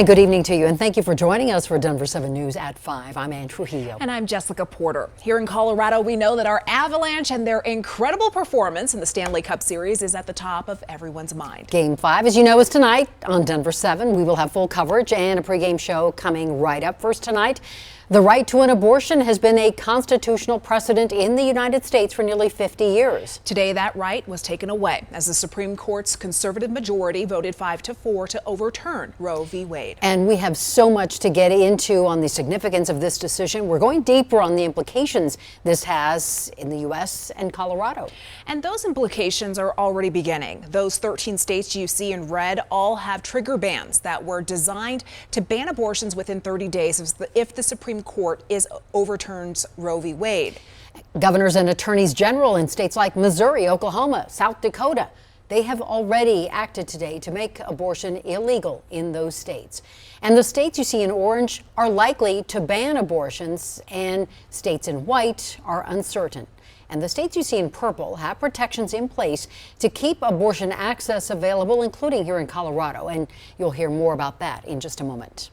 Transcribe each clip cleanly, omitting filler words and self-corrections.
And good evening to you, and thank you for joining us for Denver 7 News at 5. I'm Ann Trujillo. And I'm Jessica Porter. Here in Colorado, we know that our Avalanche and their incredible performance in the Stanley Cup Series is at the top of everyone's mind. Game 5, as you know, is tonight on Denver 7. We will have full coverage and a pregame show coming right up. First tonight, the right to an abortion has been a constitutional precedent in the United States for nearly 50 years. Today, that right was taken away as the Supreme Court's conservative majority voted 5-4 to overturn Roe v. Wade. And we have so much to get into on the significance of this decision. We're going deeper on the implications this has in the U.S. and Colorado. And those implications are already beginning. Those 13 states you see in red all have trigger bans that were designed to ban abortions within 30 days if the Supreme Court overturns Roe v. Wade. Governors and attorneys general in states like Missouri, Oklahoma, South Dakota, they have already acted today to make abortion illegal in those states. And the states you see in orange are likely to ban abortions, and states in white are uncertain. And the states you see in purple have protections in place to keep abortion access available, including here in Colorado. And you'll hear more about that in just a moment.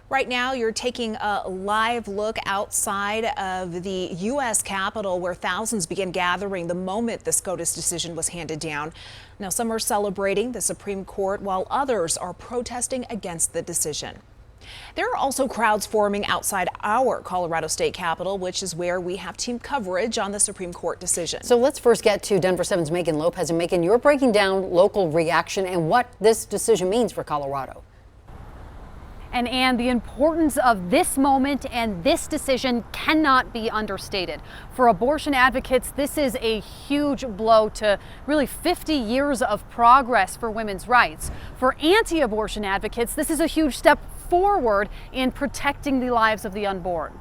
Right now, you're taking a live look outside of the U.S. Capitol, where thousands began gathering the moment the SCOTUS decision was handed down. Now, some are celebrating the Supreme Court, while others are protesting against the decision. There are also crowds forming outside our Colorado State Capitol, which is where we have team coverage on the Supreme Court decision. So let's first get to Denver 7's Megan Lopez. And Megan, you're breaking down local reaction and what this decision means for Colorado. And the importance of this moment and this decision cannot be understated. For abortion advocates, this is a huge blow to really 50 years of progress for women's rights. For anti-abortion advocates, this is a huge step forward in protecting the lives of the unborn.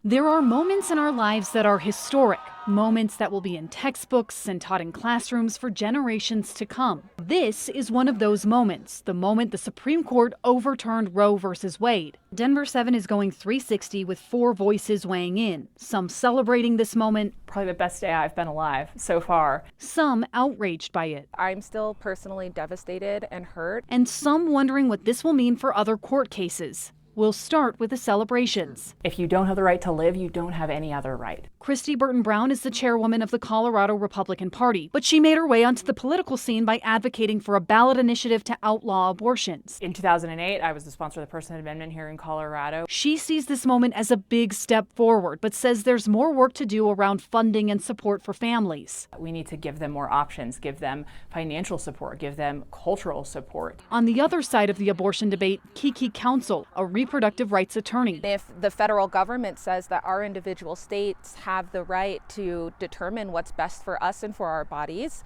There are moments in our lives that are historic, moments that will be in textbooks and taught in classrooms for generations to come. This is one of those moments, the moment the Supreme Court overturned Roe versus Wade. Denver 7 is going 360 with 4 voices weighing in, some celebrating this moment. Probably the best day I've been alive so far. Some outraged by it. I'm still personally devastated and hurt. And some wondering what this will mean for other court cases. We'll start with the celebrations. If you don't have the right to live, you don't have any other right. Christy Burton Brown is the chairwoman of the Colorado Republican Party, but she made her way onto the political scene by advocating for a ballot initiative to outlaw abortions. In 2008, I was the sponsor of the Person Amendment here in Colorado. She sees this moment as a big step forward, but says there's more work to do around funding and support for families. We need to give them more options, give them financial support, give them cultural support. On the other side of the abortion debate, Kiki Council, a reproductive rights attorney. If the federal government says that our individual states have the right to determine what's best for us and for our bodies,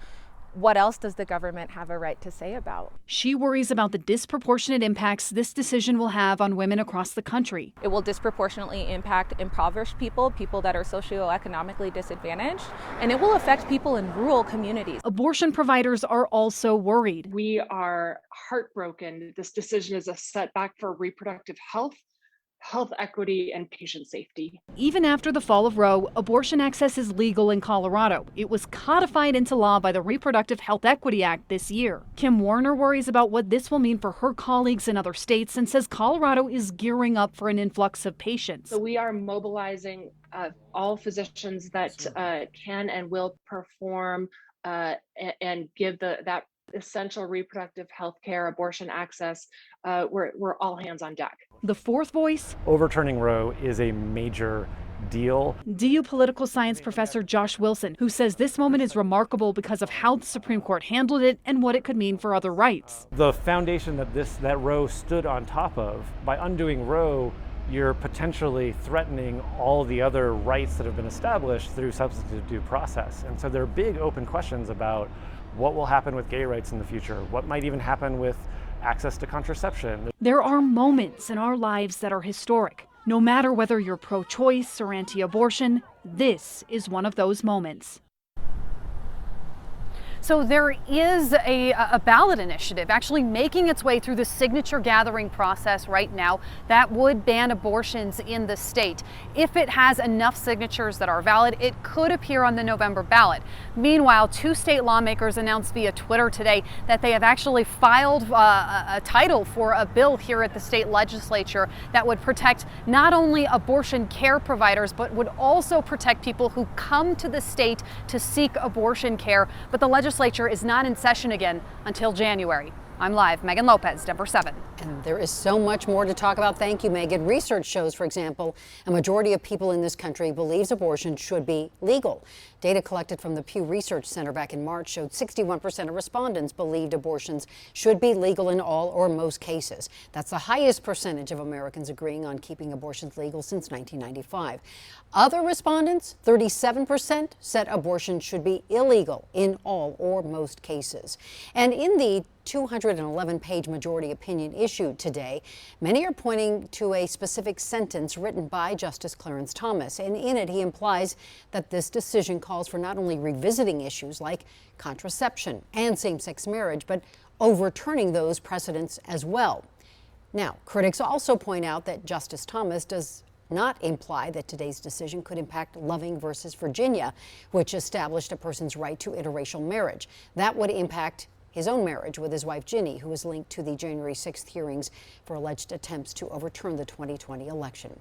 what else does the government have a right to say about? She worries about the disproportionate impacts this decision will have on women across the country. It will disproportionately impact impoverished people, people that are socioeconomically disadvantaged, and it will affect people in rural communities. Abortion providers are also worried. We are heartbroken that this decision is a setback for reproductive health equity, and patient safety. Even after the fall of Roe, abortion access is legal in Colorado. It was codified into law by the Reproductive Health Equity Act this year. Kim Warner worries about what this will mean for her colleagues in other states and says Colorado is gearing up for an influx of patients. So we are mobilizing all physicians that can and will perform and give that essential reproductive health care, abortion access. We're all hands on deck. The fourth voice? Overturning Roe is a major deal. DU political science professor Josh Wilson, who says this moment is remarkable because of how the Supreme Court handled it and what it could mean for other rights. The foundation that Roe stood on top of, by undoing Roe, you're potentially threatening all the other rights that have been established through substantive due process. And so there are big open questions about what will happen with gay rights in the future, what might even happen with access to contraception. There are moments in our lives that are historic. No matter whether you're pro-choice or anti-abortion, this is one of those moments. So there is a ballot initiative actually making its way through the signature gathering process right now that would ban abortions in the state. If it has enough signatures that are valid, it could appear on the November ballot. Meanwhile, 2 state lawmakers announced via Twitter today that they have actually filed a title for a bill here at the state legislature that would protect not only abortion care providers, but would also protect people who come to the state to seek abortion care. But the legislature is not in session again until January. I'm live, Megan Lopez, Denver 7. And there is so much more to talk about. Thank you, Megan. Research shows, for example, a majority of people in this country believes abortion should be legal. Data collected from the Pew Research Center back in March showed 61% of respondents believed abortions should be legal in all or most cases. That's the highest percentage of Americans agreeing on keeping abortions legal since 1995. Other respondents, 37%, said abortion should be illegal in all or most cases. And in the 211-page majority opinion issued today, many are pointing to a specific sentence written by Justice Clarence Thomas. And in it, he implies that this decision calls for not only revisiting issues like contraception and same-sex marriage, but overturning those precedents as well. Now, critics also point out that Justice Thomas does not imply that today's decision could impact Loving versus Virginia, which established a person's right to interracial marriage. That would impact his own marriage with his wife Ginny, who was linked to the January 6th hearings for alleged attempts to overturn the 2020 election.